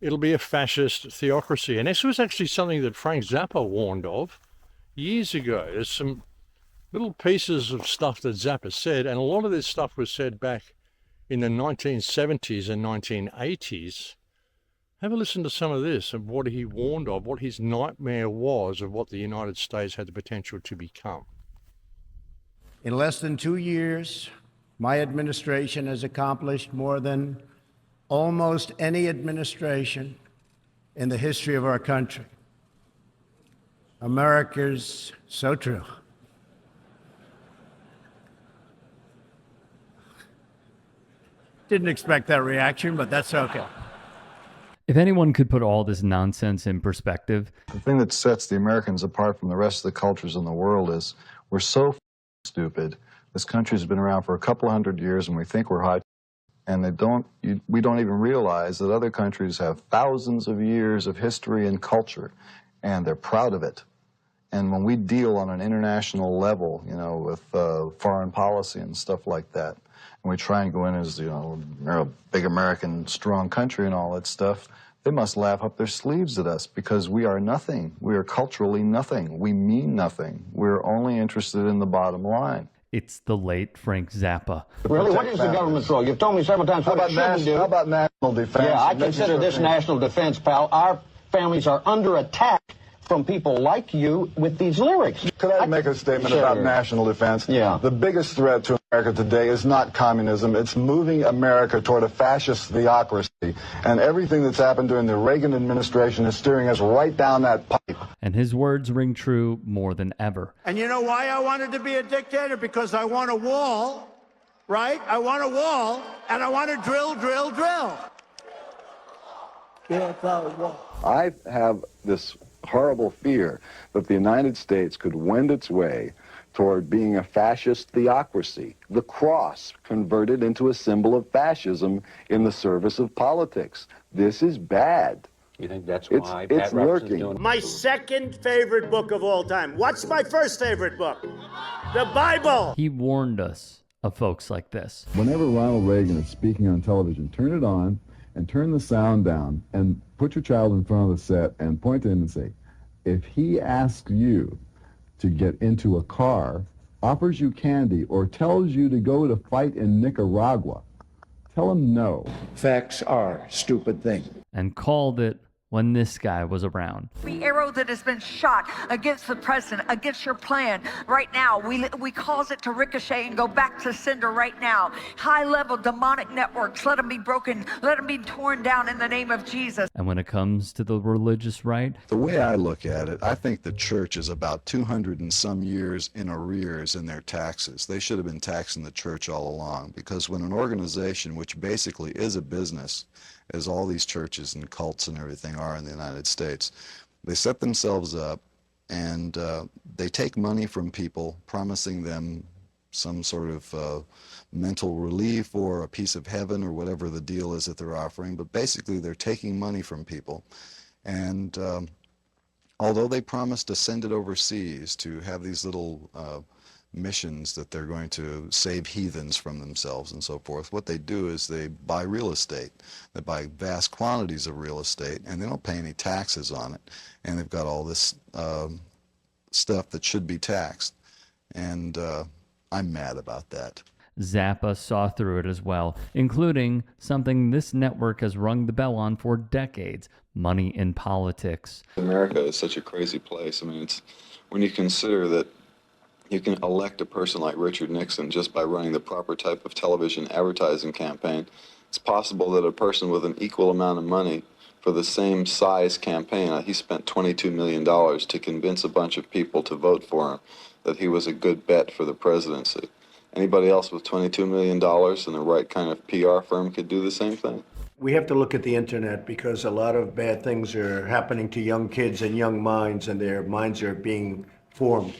it'll be a fascist theocracy. And this was actually something that Frank Zappa warned of years ago. There's some little pieces of stuff that Zappa said, and a lot of this stuff was said back in the 1970s and 1980s. Have a listen to some of this and what he warned of, what his nightmare was of what the United States had the potential to become. In less than 2 years, my administration has accomplished more than almost any administration in the history of our country. America's so true. Didn't expect that reaction, but that's okay. If anyone could put all this nonsense in perspective, the thing that sets the Americans apart from the rest of the cultures in the world is we're so stupid. This country's been around for a couple of hundred years, and we think we're high. And we don't even realize that other countries have thousands of years of history and culture, and they're proud of it. And when we deal on an international level, you know, with foreign policy and stuff like that, and we try and go in as, you know, we're a big American strong country and all that stuff, they must laugh up their sleeves at us because we are nothing. We are culturally nothing. We mean nothing. We're only interested in the bottom line. It's the late Frank Zappa. Really? What is the government's role? You've told me several times what it shouldn't do. How about national defense? Yeah, I consider this national defense, pal. Our families are under attack from people like you with these lyrics. Could I make a statement about national defense? Yeah. The biggest threat to America today is not communism. It's moving America toward a fascist theocracy. And everything that's happened during the Reagan administration is steering us right down that pipe. And his words ring true more than ever. And you know why I wanted to be a dictator? Because I want a wall, right? I want a wall, and I want to drill, drill, drill. Yeah, a wall. I have this horrible fear that the United States could wend its way toward being a fascist theocracy, the cross converted into a symbol of fascism in the service of politics. This is bad. You think that's why it's lurking. My second favorite book of all time. What's my first favorite book? The Bible. He warned us of folks like this. Whenever Ronald Reagan is speaking on television, turn it on and turn the sound down and put your child in front of the set and point to him and say, if he asks you to get into a car, offers you candy, or tells you to go to fight in Nicaragua, tell him no. Facts are stupid things. And called it when this guy was around. The arrow that has been shot against the president, against your plan, right now, we cause it to ricochet and go back to sender right now. High-level demonic networks, let them be broken, let them be torn down in the name of Jesus. And when it comes to the religious right, The way I look at it, I think the church is about 200 and some years in arrears in their taxes. They should have been taxing the church all along, because when an organization, which basically is a business, as all these churches and cults and everything are in the United States, they set themselves up and they take money from people, promising them some sort of mental relief or a piece of heaven or whatever the deal is that they're offering. But basically they're taking money from people. And although they promise to send it overseas to have these little missions that they're going to save heathens from themselves and so forth, what they do is they buy real estate. They buy vast quantities of real estate, and they don't pay any taxes on it. And they've got all this stuff that should be taxed. And I'm mad about that. Zappa saw through it as well, including something this network has rung the bell on for decades: money in politics. America is such a crazy place. I mean, it's when you consider that you can elect a person like Richard Nixon just by running the proper type of television advertising campaign. It's possible that a person with an equal amount of money for the same size campaign, he spent $22 million to convince a bunch of people to vote for him, that he was a good bet for the presidency. Anybody else with $22 million and the right kind of PR firm could do the same thing. We have to look at the internet because a lot of bad things are happening to young kids and young minds, and their minds are being formed.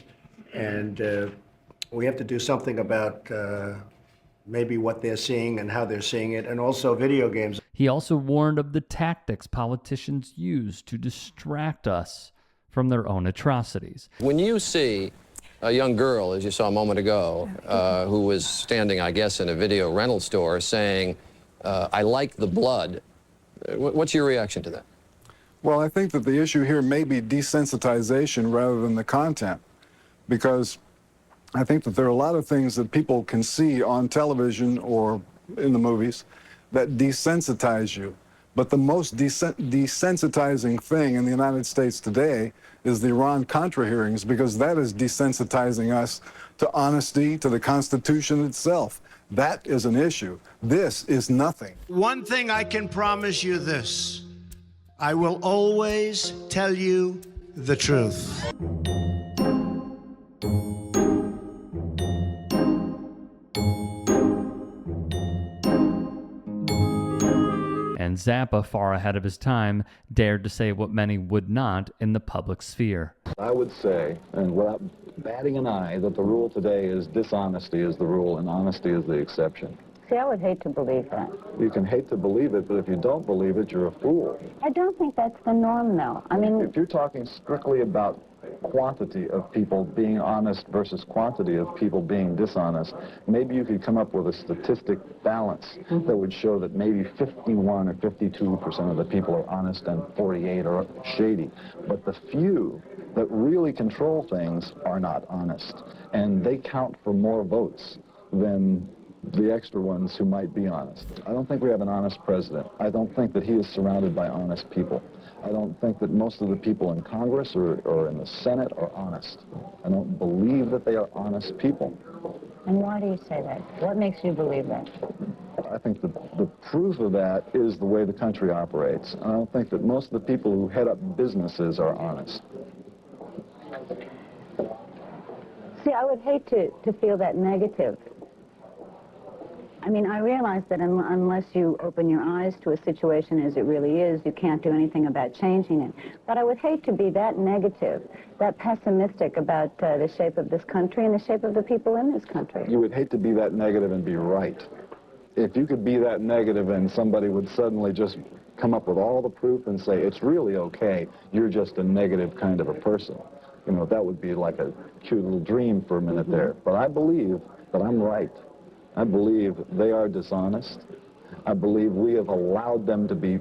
And we have to do something about maybe what they're seeing and how they're seeing it, and also video games. He also warned of the tactics politicians use to distract us from their own atrocities. When you see a young girl, as you saw a moment ago, who was standing, I guess, in a video rental store saying, I like the blood, What's your reaction to that? Well, I think that the issue here may be desensitization rather than the content, because I think that there are a lot of things that people can see on television or in the movies that desensitize you. But the most desensitizing thing in the United States today is the Iran-Contra hearings, because that is desensitizing us to honesty, to the Constitution itself. That is an issue. This is nothing. One thing I can promise you this: I will always tell you the truth. And Zappa, far ahead of his time, dared to say what many would not in the public sphere. I would say, and without batting an eye, that the rule today is dishonesty is the rule and honesty is the exception. See, I would hate to believe that. You can hate to believe it, but if you don't believe it, you're a fool. I don't think that's the norm, though. I mean, if you're talking strictly about quantity of people being honest versus quantity of people being dishonest, maybe you could come up with a statistic balance that would show that maybe 51 or 52% of the people are honest and 48 are shady. But the few that really control things are not honest, and they count for more votes than the extra ones who might be honest. I don't think we have an honest president. I don't think that he is surrounded by honest people. I don't think that most of the people in Congress or in the Senate are honest. I don't believe that they are honest people. And why do you say that? What makes you believe that? I think the proof of that is the way the country operates. I don't think that most of the people who head up businesses are honest. See, I would hate to feel that negative. I mean, I realize that unless you open your eyes to a situation as it really is, you can't do anything about changing it. But I would hate to be that negative, that pessimistic about the shape of this country and the shape of the people in this country. You would hate to be that negative and be right. If you could be that negative and somebody would suddenly just come up with all the proof and say, it's really okay, you're just a negative kind of a person. You know, that would be like a cute little dream for a minute there. But I believe that I'm right. I believe they are dishonest. I believe we have allowed them to be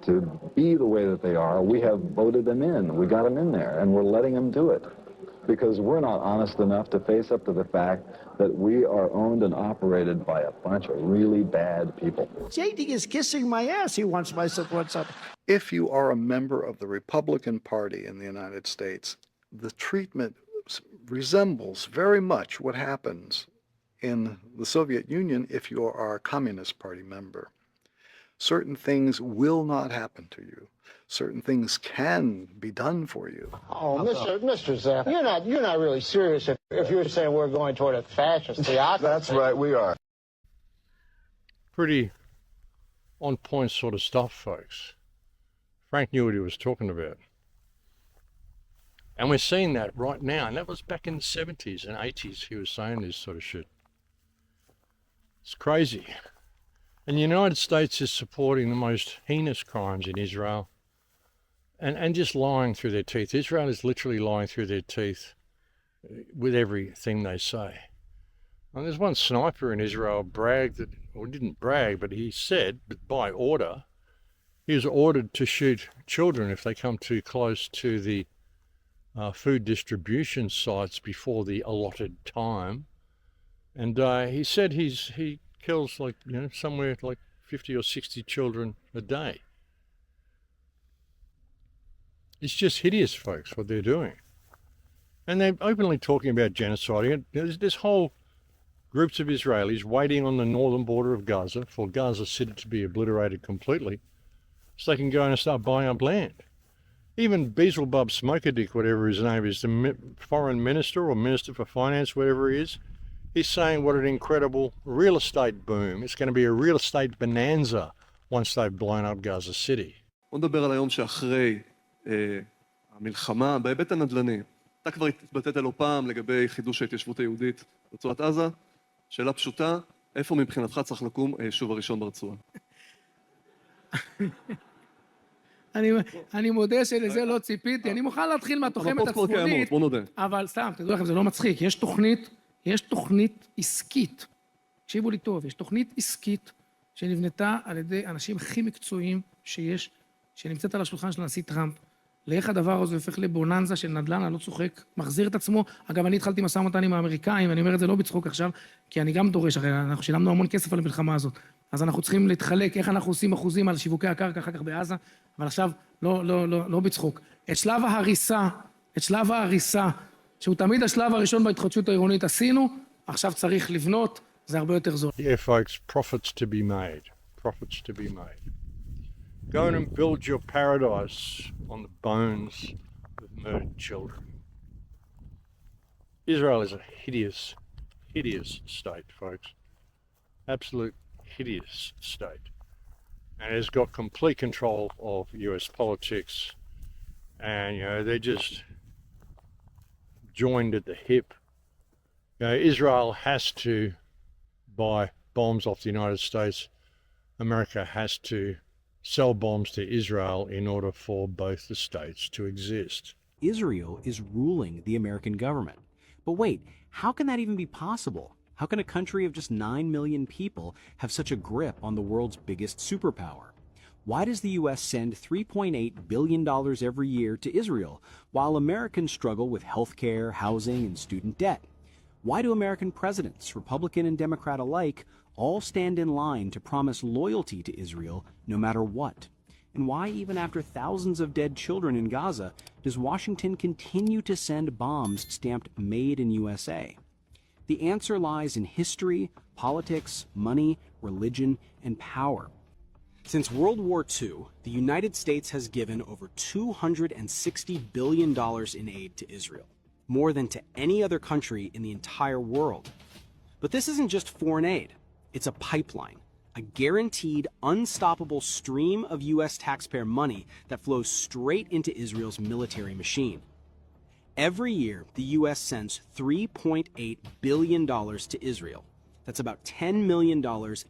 the way that they are. We have voted them in. We got them in there, and we're letting them do it because we're not honest enough to face up to the fact that we are owned and operated by a bunch of really bad people. JD is kissing my ass. He wants my support. If you are a member of the Republican Party in the United States, the treatment resembles very much what happens in the Soviet Union if you are a Communist Party member. Certain things will not happen to you. Certain things can be done for you. Oh, Mr. Zappa, you're not really serious if you're saying we're going toward a fascist theocracy. That's right, we are. Pretty on-point sort of stuff, folks. Frank knew what he was talking about. And we're seeing that right now. And that was back in the 70s and 80s he was saying this sort of shit. It's crazy. And the United States is supporting the most heinous crimes in Israel and just lying through their teeth. Israel is literally lying through their teeth with everything they say. And there's one sniper in Israel bragged that, or didn't brag, but he said that by order, he was ordered to shoot children if they come too close to the food distribution sites before the allotted time. And he said he kills somewhere like 50 or 60 children a day. It's just hideous, folks, what they're doing. And they're openly talking about genocide. There's whole groups of Israelis waiting on the northern border of Gaza for Gaza City to be obliterated completely so they can go and start buying up land. Even Beelzebub Smokedick, whatever his name is, the foreign minister or minister for finance, whatever he is, he's saying what an incredible real estate boom. It's going to be a real estate bonanza once they've blown up Gaza City. בוא נדבר על היום שאחרי המלחמה בהיבט הנדל"ני. אתה כבר התבטאת לא פעם לגבי חידוש ההתיישבות היהודית ברצועת עזה. שאלה פשוטה, איפה מבחינתך צריך לקום היישוב הראשון ברצועה? אני מודה שלזה לא ציפיתי. אני מוכן להתחיל מהתוחמת הצפונית, אבל סתם, תדעו לכם, זה לא מצחיק. יש תוכנית עסקית. תקשיבו לי טוב, יש תוכנית עסקית שנבנתה על ידי האנשים הכי מקצועיים שיש, שנמצאת על השולחן של הנשיא טראמפ. לאיך הדבר הזה הופך לבוננזה של נדל"ן, אני לא צוחק, מחזיר את עצמו. אגב, אני התחלתי משא ומתן עם האמריקאים, ואני אומר את זה לא בצחוק עכשיו, כי אני גם דורש, הרי אנחנו שילמנו המון כסף על המלחמה הזאת. אז אנחנו צריכים להתחלק, איך אנחנו עושים אחוזים על שיווקי הקרקע אחר כך בעזה, אבל עכשיו לא בצחוק. את שלב ההריסה, שהוא תמיד השלב הראשון בהתחדשות העירונית עשינו, עכשיו צריך לבנות, זה הרבה יותר זול. Yeah, folks, profits to be made. Profits to be made. Go in and build your paradise on the bones of murdered children. Israel is a hideous, hideous state, folks. Absolute hideous state. And it's got complete control of US politics. And, you know, they're just joined at the hip. You know, Israel has to buy bombs off the United States. America has to sell bombs to Israel in order for both the states to exist. Israel is ruling the American government. But wait, how can that even be possible? How can a country of just 9 million people have such a grip on the world's biggest superpower? Why does the U.S. send $3.8 billion every year to Israel, while Americans struggle with healthcare, housing, and student debt? Why do American presidents, Republican and Democrat alike, all stand in line to promise loyalty to Israel no matter what? And why, even after thousands of dead children in Gaza, does Washington continue to send bombs stamped Made in USA? The answer lies in history, politics, money, religion, and power. Since World War II, the United States has given over $260 billion in aid to Israel, more than to any other country in the entire world. But this isn't just foreign aid. It's a pipeline, a guaranteed, unstoppable stream of U.S. taxpayer money that flows straight into Israel's military machine. Every year, the U.S. sends $3.8 billion to Israel. That's about $10 million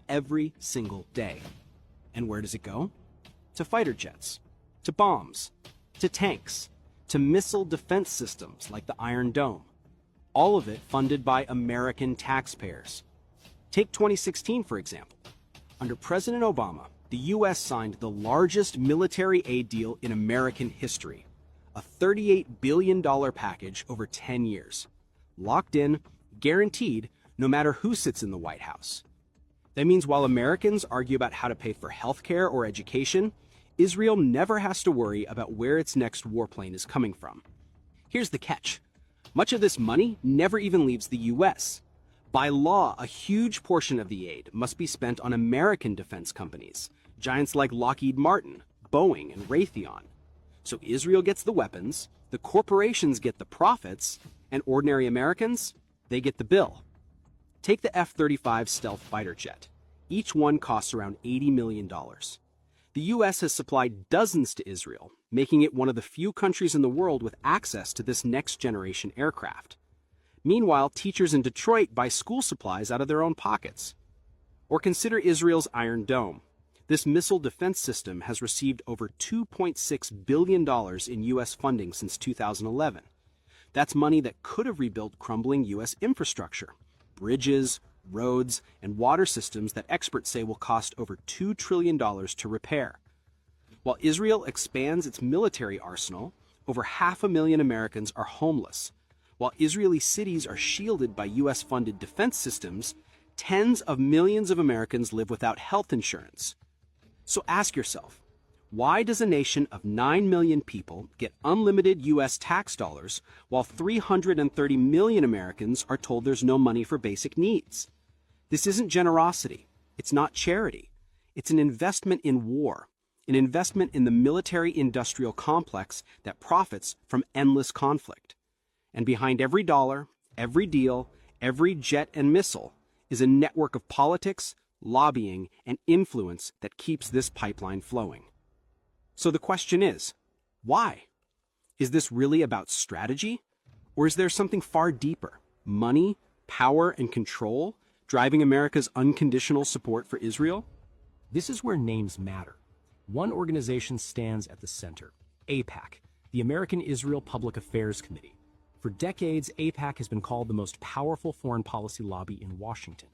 every single day. And where does it go? To fighter jets, to bombs, to tanks, to missile defense systems like the Iron Dome. All of it funded by American taxpayers. Take 2016, for example. Under President Obama, the U.S. signed the largest military aid deal in American history, a $38 billion package over 10 years, locked in, guaranteed, no matter who sits in the White House. That means while Americans argue about how to pay for healthcare or education, Israel never has to worry about where its next warplane is coming from. Here's the catch. Much of this money never even leaves the U.S. By law, a huge portion of the aid must be spent on American defense companies, giants like Lockheed Martin, Boeing, and Raytheon. So Israel gets the weapons, the corporations get the profits, and ordinary Americans, they get the bill. Take the F-35 stealth fighter jet. Each one costs around $80 million. The U.S. has supplied dozens to Israel, making it one of the few countries in the world with access to this next-generation aircraft. Meanwhile, teachers in Detroit buy school supplies out of their own pockets. Or consider Israel's Iron Dome. This missile defense system has received over $2.6 billion in U.S. funding since 2011. That's money that could have rebuilt crumbling U.S. infrastructure, bridges, roads, and water systems that experts say will cost over $2 trillion to repair. While Israel expands its military arsenal, over 500,000 Americans are homeless. While Israeli cities are shielded by U.S.-funded defense systems, tens of millions of Americans live without health insurance. So ask yourself, why does a nation of 9 million people get unlimited U.S. tax dollars while 330 million Americans are told there's no money for basic needs? This isn't generosity. It's not charity. It's an investment in war, an investment in the military-industrial complex that profits from endless conflict. And behind every dollar, every deal, every jet and missile is a network of politics, lobbying, and influence that keeps this pipeline flowing. So the question is, why? Is this really about strategy? Or is there something far deeper? Money, power, and control driving America's unconditional support for Israel? This is where names matter. One organization stands at the center, AIPAC, the American Israel Public Affairs Committee. For decades, AIPAC has been called the most powerful foreign policy lobby in Washington.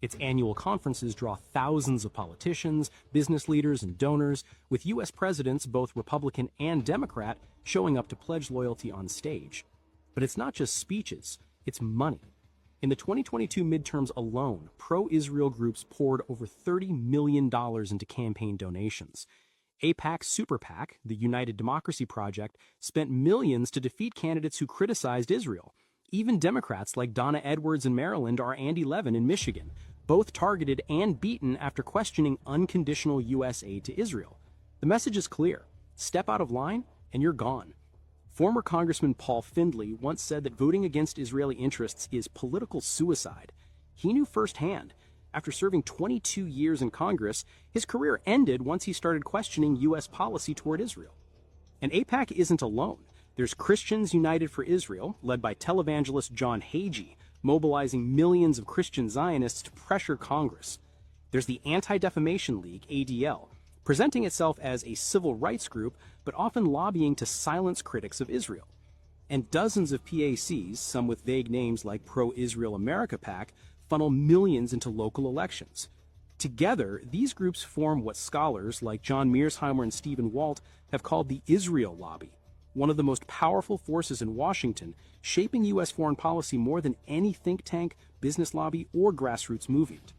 Its annual conferences draw thousands of politicians, business leaders, and donors, with U.S. presidents, both Republican and Democrat, showing up to pledge loyalty on stage. But it's not just speeches, it's money. In the 2022 midterms alone, pro-Israel groups poured over $30 million into campaign donations. AIPAC's Super PAC, the United Democracy Project, spent millions to defeat candidates who criticized Israel. Even Democrats like Donna Edwards in Maryland or Andy Levin in Michigan, both targeted and beaten after questioning unconditional U.S. aid to Israel. The message is clear. Step out of line and you're gone. Former Congressman Paul Findley once said that voting against Israeli interests is political suicide. He knew firsthand. After serving 22 years in Congress, his career ended once he started questioning U.S. policy toward Israel. And AIPAC isn't alone. There's Christians United for Israel, led by televangelist John Hagee, mobilizing millions of Christian Zionists to pressure Congress. There's the Anti-Defamation League, ADL, presenting itself as a civil rights group, but often lobbying to silence critics of Israel. And dozens of PACs, some with vague names like Pro-Israel America PAC, funnel millions into local elections. Together, these groups form what scholars like John Mearsheimer and Stephen Walt have called the Israel Lobby, one of the most powerful forces in Washington, shaping U.S. foreign policy more than any think tank, business lobby, or grassroots movement.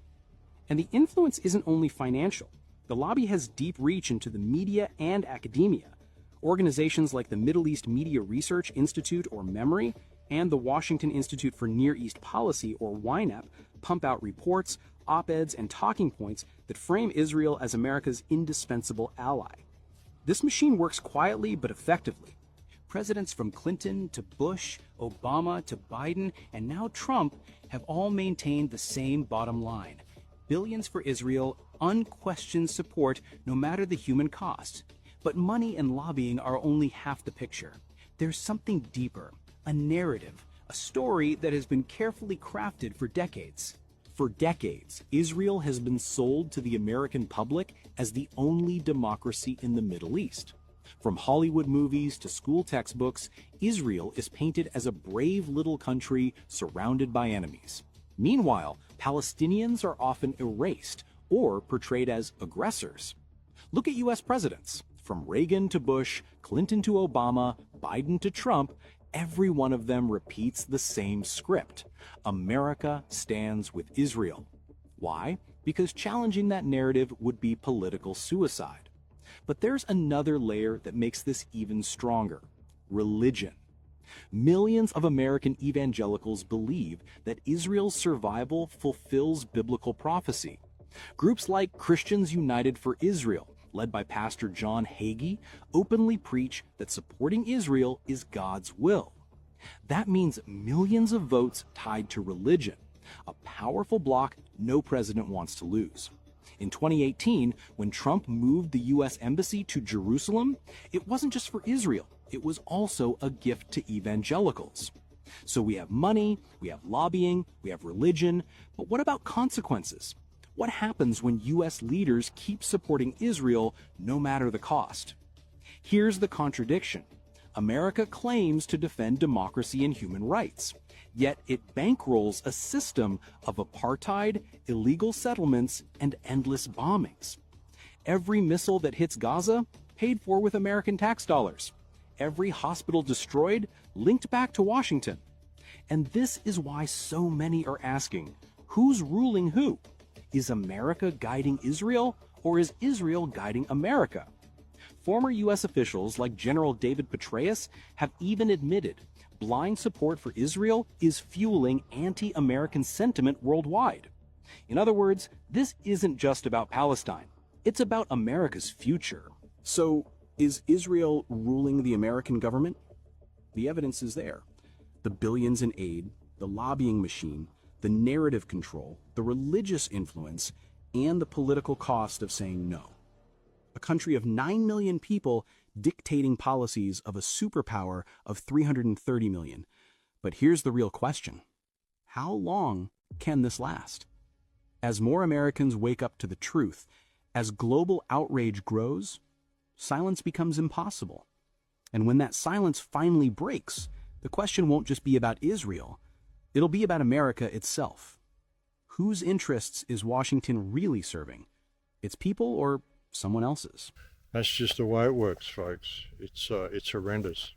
And the influence isn't only financial. The lobby has deep reach into the media and academia. Organizations like the Middle East Media Research Institute, or MEMORY, and the Washington Institute for Near East Policy, or YNAP, pump out reports, op-eds, and talking points that frame Israel as America's indispensable ally. This machine works quietly but effectively. Presidents from Clinton to Bush, Obama to Biden, and now Trump have all maintained the same bottom line: billions for Israel, unquestioned support no matter the human cost. But money and lobbying are only half the picture. There's something deeper, a narrative, a story that has been carefully crafted for decades. For decades, Israel has been sold to the American public as the only democracy in the Middle East. From Hollywood movies to school textbooks, Israel is painted as a brave little country surrounded by enemies. Meanwhile, Palestinians are often erased or portrayed as aggressors. Look at U.S. presidents. From Reagan to Bush, Clinton to Obama, Biden to Trump, every one of them repeats the same script. America stands with Israel. Why? Because challenging that narrative would be political suicide. But there's another layer that makes this even stronger: religion. Millions of American evangelicals believe that Israel's survival fulfills biblical prophecy. Groups like Christians United for Israel, led by Pastor John Hagee, openly preach that supporting Israel is God's will. That means millions of votes tied to religion, a powerful bloc no president wants to lose. In 2018, when Trump moved the U.S. Embassy to Jerusalem, it wasn't just for Israel, it was also a gift to evangelicals. So we have money, we have lobbying, we have religion, but what about consequences? What happens when U.S. leaders keep supporting Israel no matter the cost? Here's the contradiction. America claims to defend democracy and human rights, yet it bankrolls a system of apartheid, illegal settlements, and endless bombings. Every missile that hits Gaza, paid for with American tax dollars. Every hospital destroyed, linked back to Washington. And this is why so many are asking, who's ruling who? Is America guiding Israel, or is Israel guiding America? Former U.S. officials like General David Petraeus have even admitted blind support for Israel is fueling anti-American sentiment worldwide. In other words, this isn't just about Palestine. It's about America's future. So, is Israel ruling the American government? The evidence is there. The billions in aid, the lobbying machine, the narrative control, the religious influence, and the political cost of saying no. A country of 9 million people dictating policies of a superpower of 330 million. But here's the real question. How long can this last? As more Americans wake up to the truth, as global outrage grows, silence becomes impossible. And when that silence finally breaks, the question won't just be about Israel. It'll be about America itself. whose interests is Washington really serving? Its people or someone else's? That's just the way it works, folks. It's horrendous.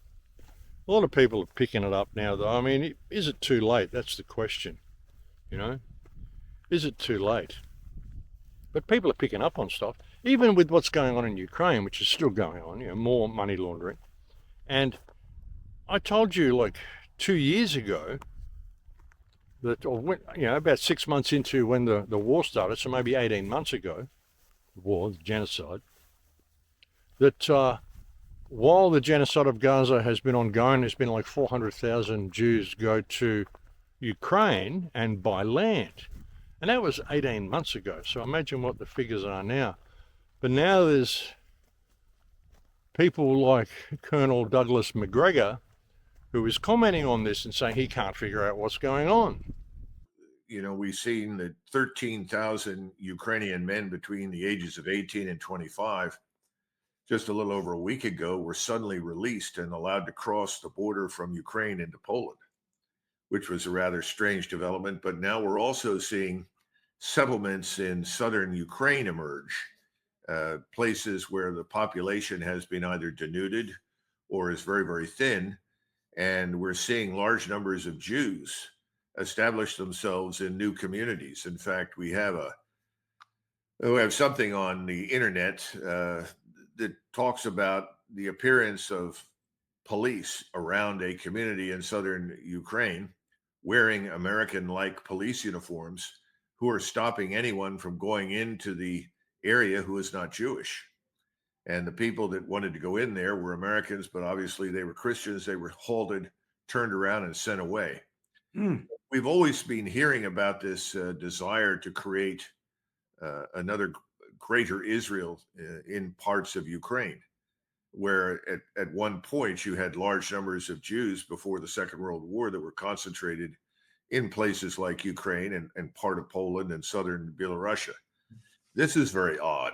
A lot of people are picking it up now, though. I mean, is it too late? That's the question, you know? Is it too late? But people are picking up on stuff, even with what's going on in Ukraine, which is still going on, you know, more money laundering. And I told you like 2 years ago that, or when, you know, about 6 months into when the war started, so maybe 18 months ago, the war, the genocide, that while the genocide of Gaza has been ongoing, there's been like 400,000 Jews go to Ukraine and by land. And that was 18 months ago. So imagine what the figures are now. But now there's people like Colonel Douglas McGregor, who is commenting on this and saying he can't figure out what's going on. You know, we've seen that 13,000 Ukrainian men between the ages of 18 and 25, just a little over a week ago, were suddenly released and allowed to cross the border from Ukraine into Poland, which was a rather strange development. But now we're also seeing settlements in southern Ukraine emerge, places where the population has been either denuded or is very, very thin. And we're seeing large numbers of Jews establish themselves in new communities. In fact, we have something on the internet that talks about the appearance of police around a community in southern Ukraine wearing American-like police uniforms, who are stopping anyone from going into the area who is not Jewish. And the people that wanted to go in there were Americans, but obviously they were Christians. They were halted, turned around, and sent away. We've always been hearing about this desire to create another greater Israel in parts of Ukraine, where at one point you had large numbers of Jews before the Second World War that were concentrated in places like Ukraine and part of Poland and southern Belarusia. This is very odd.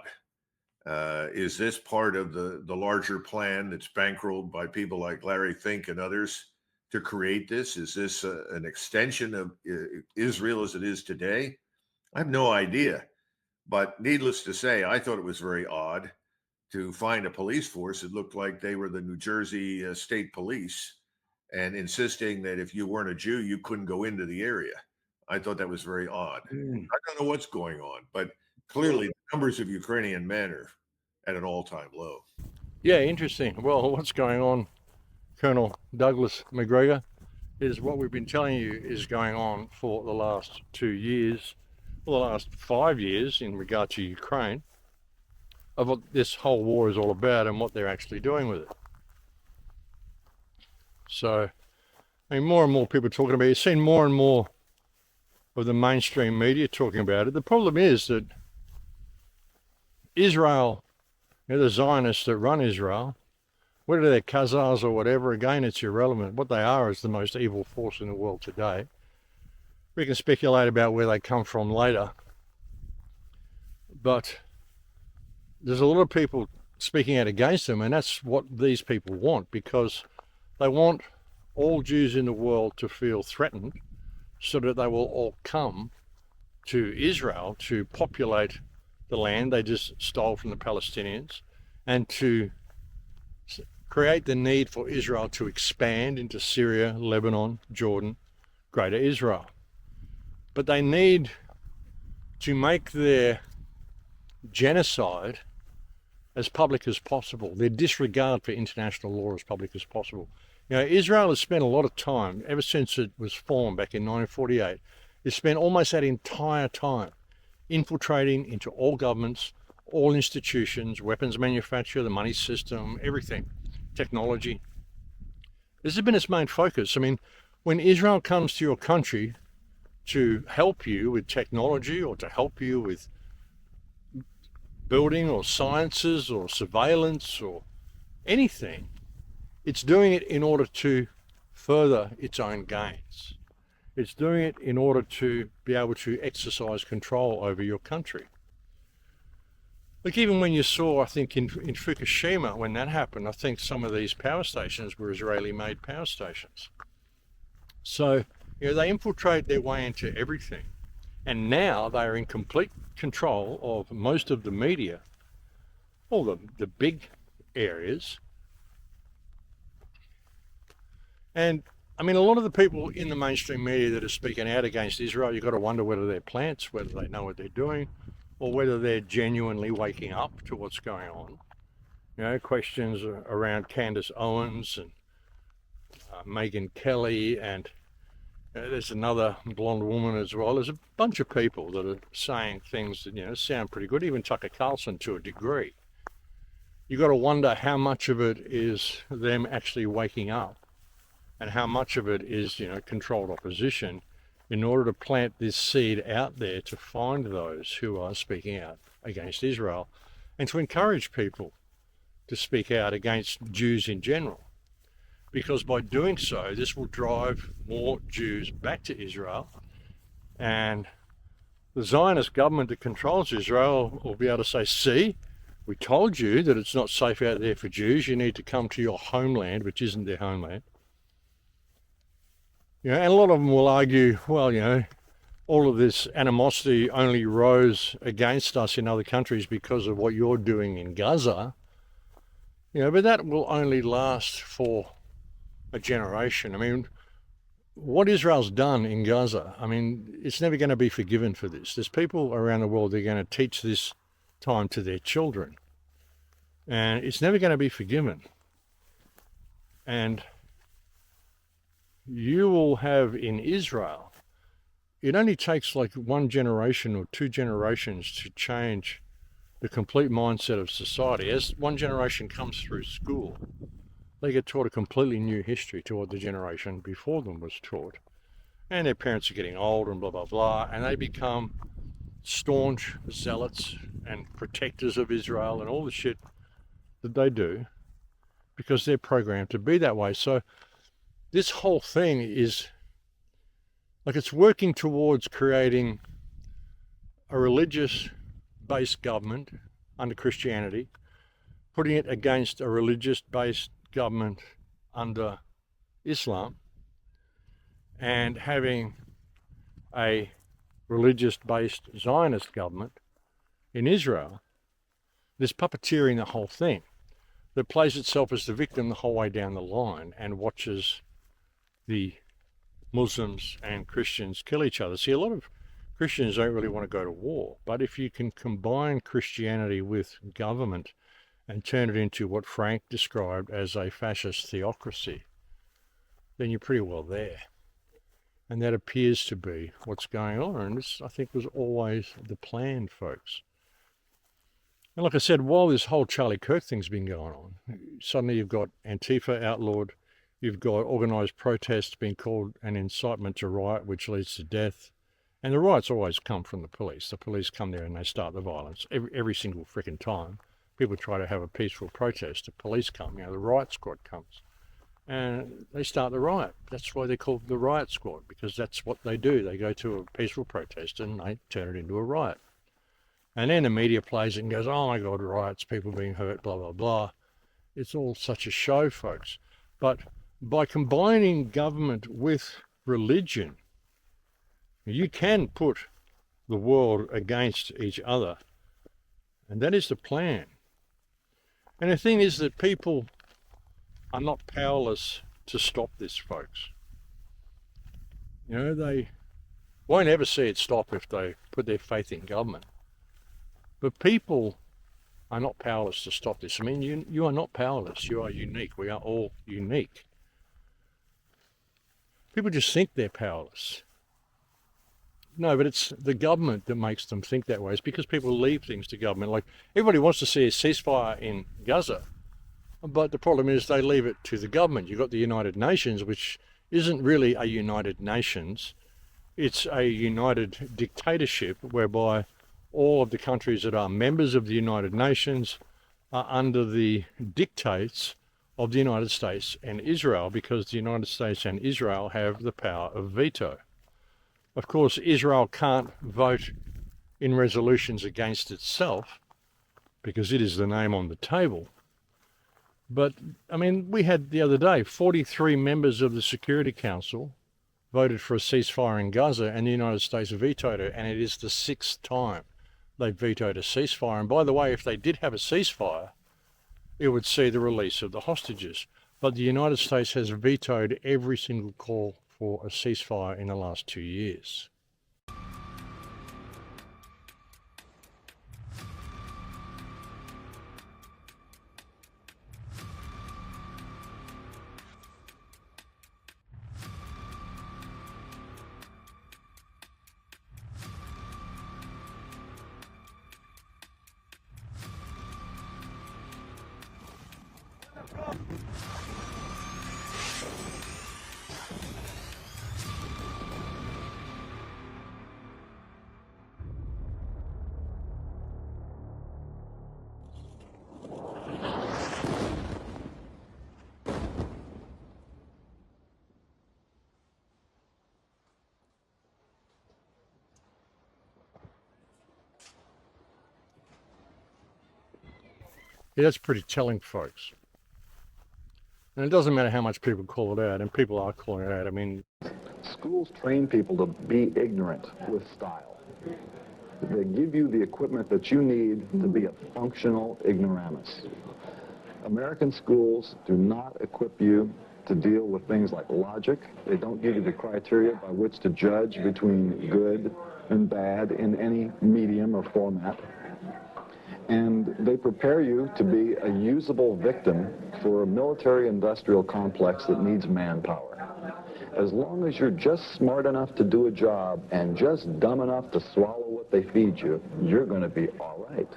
Is this part of the larger plan that's bankrolled by people like Larry Fink and others to create this? Is this an extension of Israel as it is today? I have no idea. But needless to say, I thought it was very odd to find a police force that looked like they were the New Jersey State Police and insisting that if you weren't a Jew, you couldn't go into the area. I thought that was very odd. I don't know what's going on, but clearly the numbers of Ukrainian men are at an all-time low. Yeah, interesting. Well, what's going on, Colonel Douglas McGregor, is what we've been telling you is going on for the last 2 years, or the last 5 years in regard to Ukraine, of what this whole war is all about and what they're actually doing with it. So, I mean, more and more people are talking about it. You've seen more and more of the mainstream media talking about it. The problem is that Israel, you know, the Zionists that run Israel, whether they're Khazars or whatever, again, it's irrelevant. What they are is the most evil force in the world today. We can speculate about where they come from later. But there's a lot of people speaking out against them, and that's what these people want, because they want all Jews in the world to feel threatened so that they will all come to Israel to populate the land they just stole from the Palestinians, and to create the need for Israel to expand into Syria, Lebanon, Jordan, Greater Israel. But they need to make their genocide as public as possible, their disregard for international law as public as possible. You know, Israel has spent a lot of time, ever since it was formed back in 1948, it's spent almost that entire time infiltrating into all governments, all institutions, weapons manufacture, the money system, everything, technology. This has been its main focus. I mean, when Israel comes to your country to help you with technology or to help you with building or sciences or surveillance or anything, it's doing it in order to further its own gains. It's doing it in order to be able to exercise control over your country. Like even when you saw, I think in Fukushima, when that happened, I think some of these power stations were Israeli-made power stations. So, you know, they infiltrate their way into everything. And now they are in complete control of most of the media, all the big areas. And I mean, a lot of the people in the mainstream media that are speaking out against Israel, you've got to wonder whether they're plants, whether they know what they're doing, or whether they're genuinely waking up to what's going on. You know, questions around Candace Owens and Megyn Kelly, and there's another blonde woman as well. There's a bunch of people that are saying things that, you know, sound pretty good, even Tucker Carlson to a degree. You've got to wonder how much of it is them actually waking up and how much of it is, you know, controlled opposition in order to plant this seed out there to find those who are speaking out against Israel and to encourage people to speak out against Jews in general. Because by doing so, this will drive more Jews back to Israel, and the Zionist government that controls Israel will be able to say, see, we told you that it's not safe out there for Jews. You need to come to your homeland, which isn't their homeland. You know, and a lot of them will argue, well, you know, all of this animosity only rose against us in other countries because of what you're doing in Gaza. You know, but that will only last for a generation. I mean, what Israel's done in Gaza, I mean, it's never going to be forgiven for this. There's people around the world that are going to teach this time to their children, and it's never going to be forgiven. And you will have in Israel, it only takes like one generation or two generations to change the complete mindset of society. As one generation comes through school, they get taught a completely new history to what the generation before them was taught. And their parents are getting old and blah, blah, blah, and they become staunch zealots and protectors of Israel and all the shit that they do because they're programmed to be that way. So this whole thing is like it's working towards creating a religious-based government under Christianity, putting it against a religious-based government under Islam, and having a religious-based Zionist government in Israel. There's puppeteering the whole thing that plays itself as the victim the whole way down the line and watches the Muslims and Christians kill each other. See, a lot of Christians don't really want to go to war, but if you can combine Christianity with government and turn it into what Frank described as a fascist theocracy, then you're pretty well there. And that appears to be what's going on. And this, I think, was always the plan, folks. And like I said, while this whole Charlie Kirk thing's been going on, suddenly you've got Antifa outlawed, you've got organised protests being called an incitement to riot, which leads to death. And the riots always come from the police. The police come there and they start the violence every single freaking time. People try to have a peaceful protest, the police come, you know, the riot squad comes. And they start the riot. That's why they're called the riot squad, because that's what they do. They go to a peaceful protest and they turn it into a riot. And then the media plays it and goes, oh my God, riots, people being hurt, blah, blah, blah. It's all such a show, folks. But by combining government with religion, you can put the world against each other. And that is the plan. And the thing is that people are not powerless to stop this, folks. You know, they won't ever see it stop if they put their faith in government. But people are not powerless to stop this. I mean, you are not powerless. You are unique. We are all unique. People just think they're powerless. No, but it's the government that makes them think that way. It's because people leave things to government. Like, everybody wants to see a ceasefire in Gaza, but the problem is they leave it to the government. You've got the United Nations, which isn't really a United Nations. It's a united dictatorship whereby all of the countries that are members of the United Nations are under the dictates of the United States and Israel, because the United States and Israel have the power of veto. Of course, Israel can't vote in resolutions against itself because it is the name on the table. But, I mean, we had the other day 43 members of the Security Council voted for a ceasefire in Gaza, and the United States vetoed it, and it is the 6th time they vetoed a ceasefire. And by the way, if they did have a ceasefire, it would see the release of the hostages. But the United States has vetoed every single call for a ceasefire in the last 2 years. Yeah, that's pretty telling, folks. And it doesn't matter how much people call it out, and people are calling it out. I mean, Schools train people to be ignorant with style. They give you the equipment that you need to be a functional ignoramus. American schools do not equip you to deal with things like logic. They don't give you the criteria by which to judge between good and bad in any medium or format. And they prepare you to be a usable victim for a military-industrial complex that needs manpower. As long as you're just smart enough to do a job and just dumb enough to swallow what they feed you, you're going to be all right.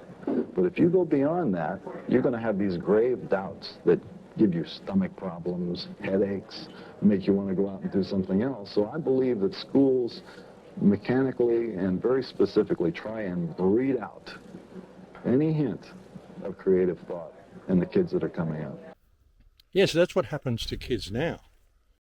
But if you go beyond that, you're going to have these grave doubts that give you stomach problems, headaches, make you want to go out and do something else. So I believe that schools mechanically and very specifically try and breed out any hint of creative thought in the kids that are coming out. yes, that's what happens to kids now.